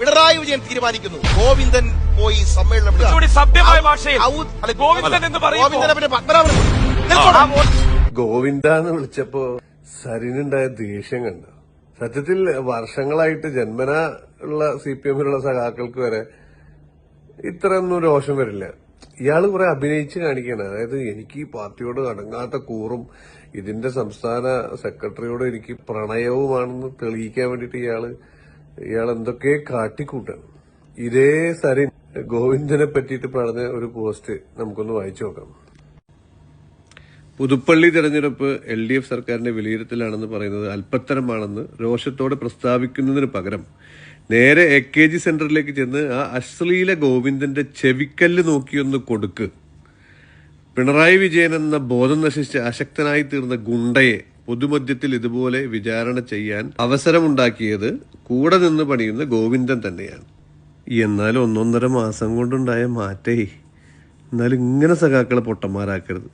പിണറായി വിജയൻ തീരുമാനിക്കുന്നു. ഗോവിന്ദൻ പോയി സമ്മേളനം സഭ്യമായ ഭാഷയിൽ ഗോവിന്ദൻ എന്ന് ഗോവിന്ദനെ പിന്നെ പത്മനാഭൻ ഗോവിന്ദ എന്ന് വിളിച്ചപ്പോ സരിനുണ്ടായ ദേഷ്യം കണ്ട. സത്യത്തിൽ വർഷങ്ങളായിട്ട് ജന്മന ഉള്ള CPM-ലുള്ള സഖാക്കൾക്ക് വരെ ഇത്രയൊന്നും രോഷം വരില്ല. ഇയാള് കുറെ അഭിനയിച്ച് കാണിക്കണം. അതായത് എനിക്ക് ഈ പാർട്ടിയോട് അടങ്ങാത്ത കൂറും ഇതിന്റെ സംസ്ഥാന സെക്രട്ടറിയോട് എനിക്ക് പ്രണയവുമാണെന്ന് തെളിയിക്കാൻ വേണ്ടിയിട്ട് ഇയാൾ എന്തൊക്കെ കാട്ടിക്കൂട്ടാണ്. ഇതേ സരിൻ ഗോവിന്ദനെ പറ്റിയിട്ട് പറഞ്ഞ ഒരു പോസ്റ്റ് നമുക്കൊന്ന് വായിച്ചു നോക്കാം. പുതുപ്പള്ളി തെരഞ്ഞെടുപ്പ് LDF സർക്കാരിന്റെ വിലയിരുത്തലാണെന്ന് പറയുന്നത് അല്പത്തരമാണെന്ന് രോഷത്തോടെ പ്രസ്താവിക്കുന്നതിന് പകരം നേരെ AKG സെന്ററിലേക്ക് ചെന്ന് ആ അശ്ലീല ഗോവിന്ദന്റെ ചെവിക്കല്ല് നോക്കിയൊന്ന് കൊടുക്ക്. പിണറായി വിജയൻ എന്ന ബോധം നശിച്ച് അശക്തനായി തീർന്ന ഗുണ്ടയെ പൊതുമധ്യത്തിൽ ഇതുപോലെ വിചാരണ ചെയ്യാൻ അവസരമുണ്ടാക്കിയത് കൂടെ നിന്ന് പണിയുന്ന ഗോവിന്ദൻ തന്നെയാണ്. എന്നാലും 1.5 മാസം കൊണ്ടുണ്ടായ മാറ്റേ. എന്നാലും ഇങ്ങനെ സഖാക്കളെ പൊട്ടന്മാരാക്കരുത്.